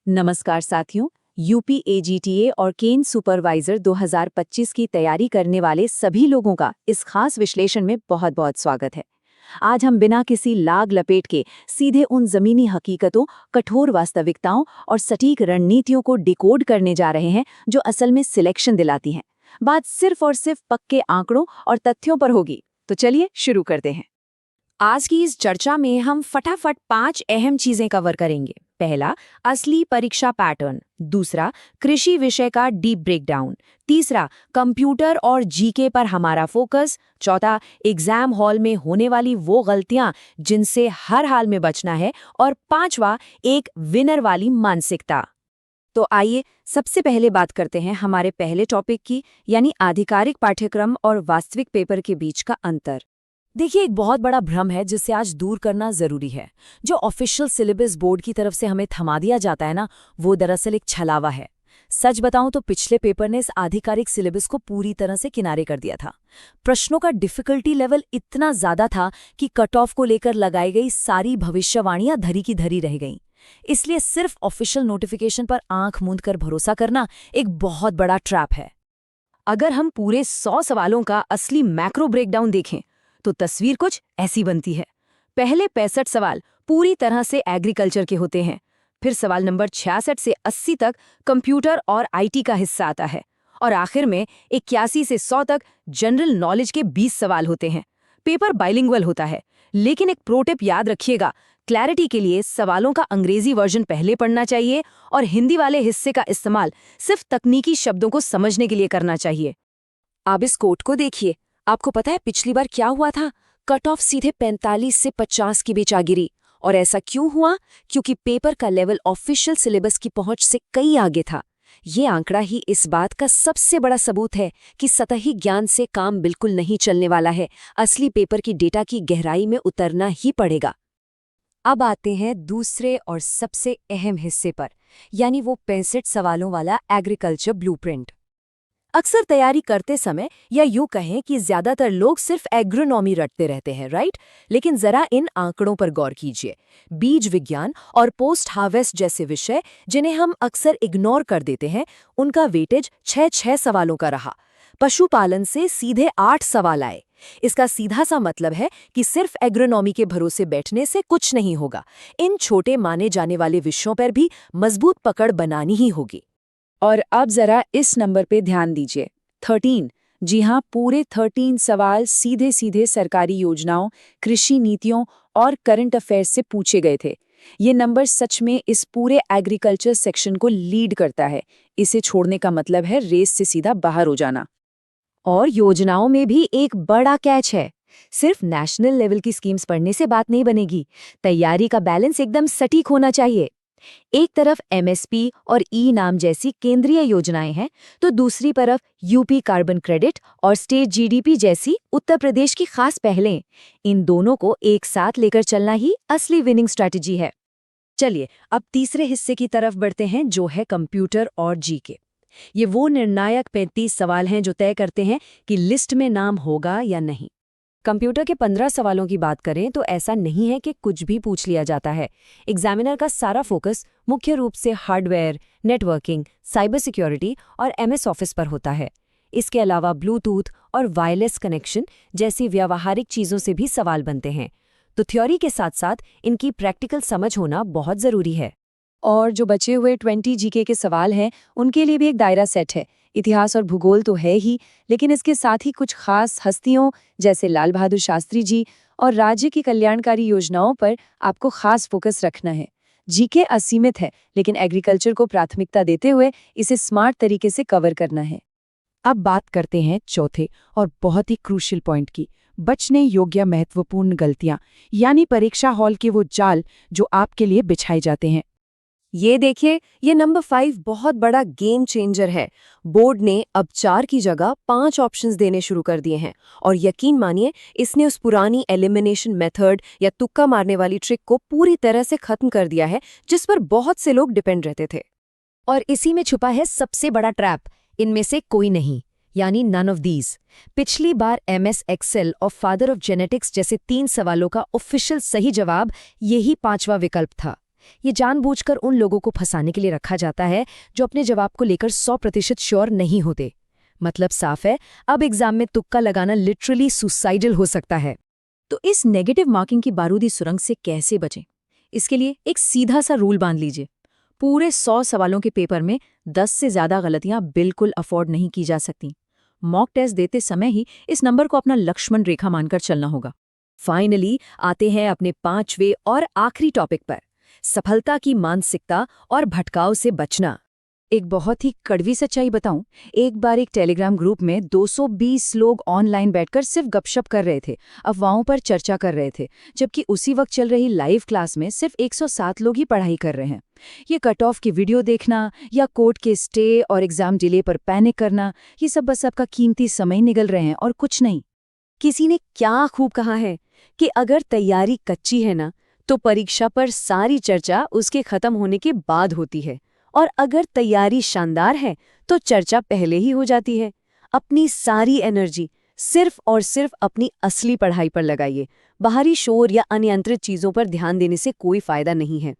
नमस्कार साथियों। UP AGTA और केन सुपरवाइजर 2025 की तैयारी करने वाले सभी लोगों का इस खास विश्लेषण में बहुत बहुत स्वागत है। आज हम बिना किसी लाग लपेट के सीधे उन जमीनी हकीकतों, कठोर वास्तविकताओं और सटीक रणनीतियों को डिकोड करने जा रहे हैं जो असल में सिलेक्शन दिलाती हैं। बात सिर्फ और सिर्फ पक्के आंकड़ों और तथ्यों पर होगी। तो चलिए शुरू करते हैं। आज की इस चर्चा में हम फटाफट 5 अहम चीजें कवर करेंगे। पहला, असली परीक्षा पैटर्न। दूसरा, कृषि विषय का डीप ब्रेकडाउन। तीसरा, कंप्यूटर और जीके पर हमारा फोकस। चौथा, एग्जाम हॉल में होने वाली वो गलतियां जिनसे हर हाल में बचना है। और पांचवा, एक विनर वाली मानसिकता। तो आइए सबसे पहले बात करते हैं हमारे पहले टॉपिक की, यानी आधिकारिक पाठ्यक्रम और वास्तविक पेपर के बीच का अंतर। देखिए, एक बहुत बड़ा भ्रम है जिससे आज दूर करना जरूरी है। जो ऑफिशियल सिलेबस बोर्ड की तरफ से हमें थमा दिया जाता है ना, वो दरअसल एक छलावा है। सच बताऊं तो पिछले पेपर ने इस आधिकारिक सिलेबस को पूरी तरह से किनारे कर दिया था। प्रश्नों का डिफिकल्टी लेवल इतना ज्यादा था कि कट ऑफ को लेकर लगाई गई सारी भविष्यवाणियां धरी की धरी रह गईं। इसलिए सिर्फ ऑफिशियल नोटिफिकेशन पर आंख मूंद कर भरोसा करना एक बहुत बड़ा ट्रैप है। अगर हम पूरे 100 सवालों का असली मैक्रो ब्रेकडाउन देखें तो तस्वीर कुछ ऐसी बनती है। पहले 65 सवाल पूरी तरह से एग्रीकल्चर के होते हैं। फिर सवाल नंबर 66 से 80 तक कंप्यूटर और आईटी का हिस्सा आता है। और आखिर में 81 से 100 तक जनरल नॉलेज के 20 सवाल होते हैं। पेपर बाइलिंगुअल होता है, लेकिन एक प्रो टिप याद रखिएगा। क्लैरिटी के लिए सवालों का अंग्रेजी वर्जन पहले पढ़ना चाहिए और हिंदी वाले हिस्से का इस्तेमाल सिर्फ तकनीकी शब्दों को समझने के लिए करना चाहिए। अब इस कोट को देखिए। आपको पता है पिछली बार क्या हुआ था? कट ऑफ सीधे 45 से 50 के बीच आ गिरी। और ऐसा क्यों हुआ? क्योंकि पेपर का लेवल ऑफिशियल सिलेबस की पहुंच से कई आगे था। ये आंकड़ा ही इस बात का सबसे बड़ा सबूत है कि सतही ज्ञान से काम बिल्कुल नहीं चलने वाला है। असली पेपर की डेटा की गहराई में उतरना ही पड़ेगा। अब आते हैं दूसरे और सबसे अहम हिस्से पर, यानी वो 65 सवालों वाला एग्रीकल्चर ब्लूप्रिंट। अक्सर तैयारी करते समय या यूं कहें कि ज्यादातर लोग सिर्फ एग्रोनॉमी रटते रहते हैं, राइट? लेकिन जरा इन आंकड़ों पर गौर कीजिए। बीज विज्ञान और पोस्ट हार्वेस्ट जैसे विषय जिन्हें हम अक्सर इग्नोर कर देते हैं, उनका वेटेज 6 सवालों का रहा। पशुपालन से सीधे 8 सवाल आए। इसका सीधा सा मतलब है कि सिर्फ एग्रोनॉमी के भरोसे बैठने से कुछ नहीं होगा। इन छोटे माने जाने वाले विषयों पर भी मजबूत पकड़ बनानी ही होगी। और अब जरा इस नंबर पे ध्यान दीजिए, 13। जी हाँ, पूरे 13 सवाल सीधे सीधे सरकारी योजनाओं, कृषि नीतियों और करंट अफेयर्स से पूछे गए थे। ये नंबर सच में इस पूरे एग्रीकल्चर सेक्शन को लीड करता है। इसे छोड़ने का मतलब है रेस से सीधा बाहर हो जाना। और योजनाओं में भी एक बड़ा कैच है। सिर्फ नेशनल लेवल की स्कीम्स पढ़ने से बात नहीं बनेगी। तैयारी का बैलेंस एकदम सटीक होना चाहिए। एक तरफ एमएसपी और ई नाम जैसी केंद्रीय योजनाएं हैं, तो दूसरी तरफ यूपी कार्बन क्रेडिट और स्टेट जीडीपी जैसी उत्तर प्रदेश की खास पहलें। इन दोनों को एक साथ लेकर चलना ही असली विनिंग स्ट्रैटेजी है। चलिए अब तीसरे हिस्से की तरफ बढ़ते हैं, जो है कंप्यूटर और जीके। ये वो निर्णायक 35 सवाल हैं जो तय करते हैं कि लिस्ट में नाम होगा या नहीं। कंप्यूटर के 15 सवालों की बात करें तो ऐसा नहीं है कि कुछ भी पूछ लिया जाता है। एग्जामिनर का सारा फोकस मुख्य रूप से हार्डवेयर, नेटवर्किंग, साइबर सिक्योरिटी और एमएस ऑफिस पर होता है। इसके अलावा ब्लूटूथ और वायरलेस कनेक्शन जैसी व्यावहारिक चीज़ों से भी सवाल बनते हैं। तो थ्योरी के साथ साथ इनकी प्रैक्टिकल समझ होना बहुत ज़रूरी है। और जो बचे हुए 20 जीके के सवाल हैं, उनके लिए भी एक दायरा सेट है। इतिहास और भूगोल तो है ही, लेकिन इसके साथ ही कुछ खास हस्तियों जैसे लाल बहादुर शास्त्री जी और राज्य की कल्याणकारी योजनाओं पर आपको खास फोकस रखना है। जीके असीमित है, लेकिन एग्रीकल्चर को प्राथमिकता देते हुए इसे स्मार्ट तरीके से कवर करना है। अब बात करते हैं चौथे और बहुत ही क्रूशियल पॉइंट की, बचने योग्य महत्वपूर्ण गलतियां, यानी परीक्षा हॉल के वो जाल जो आपके लिए बिछाए जाते हैं। ये देखिए, ये नंबर 5 बहुत बड़ा गेम चेंजर है। बोर्ड ने अब 4 की जगह 5 ऑप्शंस देने शुरू कर दिए हैं। और यकीन मानिए, इसने उस पुरानी एलिमिनेशन मेथड या तुक्का मारने वाली ट्रिक को पूरी तरह से खत्म कर दिया है, जिस पर बहुत से लोग डिपेंड रहते थे। और इसी में छुपा है सबसे बड़ा ट्रैप, इनमें से कोई नहीं, यानी नन ऑफ दीज। पिछली बार MS एक्सेल और फादर ऑफ जेनेटिक्स जैसे 3 सवालों का ऑफिशियल सही जवाब यही 5वां विकल्प था। ये जानबूझकर उन लोगों को फंसाने के लिए रखा जाता है जो अपने जवाब को लेकर 100% श्योर नहीं होते। मतलब साफ है, अब एग्जाम में तुक्का लगाना लिटरली सुसाइडल हो सकता है। तो इस नेगेटिव मार्किंग की बारूदी सुरंग से कैसे बचें? इसके लिए एक सीधा सा रूल बांध लीजिए। पूरे 100 सवालों के पेपर में 10 से ज्यादा गलतियां बिल्कुल अफोर्ड नहीं की जा सकती। मॉक टेस्ट देते समय ही इस नंबर को अपना लक्ष्मण रेखा मानकर चलना होगा। फाइनली आते हैं अपने 5वें और आखिरी टॉपिक पर, सफलता की मानसिकता और भटकाव से बचना। एक बहुत ही कड़वी सच्चाई बताऊं, एक बार एक टेलीग्राम ग्रुप में 220 लोग ऑनलाइन बैठकर सिर्फ गपशप कर रहे थे, अफवाहों पर चर्चा कर रहे थे, जबकि उसी वक्त चल रही लाइव क्लास में सिर्फ 107 लोग ही पढ़ाई कर रहे हैं। ये कट ऑफ की वीडियो देखना या कोर्ट के स्टे और एग्जाम डिले पर पैनिक करना, ये सब बस आपका कीमती समय निगल रहे हैं और कुछ नहीं। किसी ने क्या खूब कहा है कि अगर तैयारी कच्ची है ना, तो परीक्षा पर सारी चर्चा उसके खत्म होने के बाद होती है, और अगर तैयारी शानदार है तो चर्चा पहले ही हो जाती है। अपनी सारी एनर्जी सिर्फ और सिर्फ अपनी असली पढ़ाई पर लगाइए। बाहरी शोर या अनियंत्रित चीजों पर ध्यान देने से कोई फायदा नहीं है।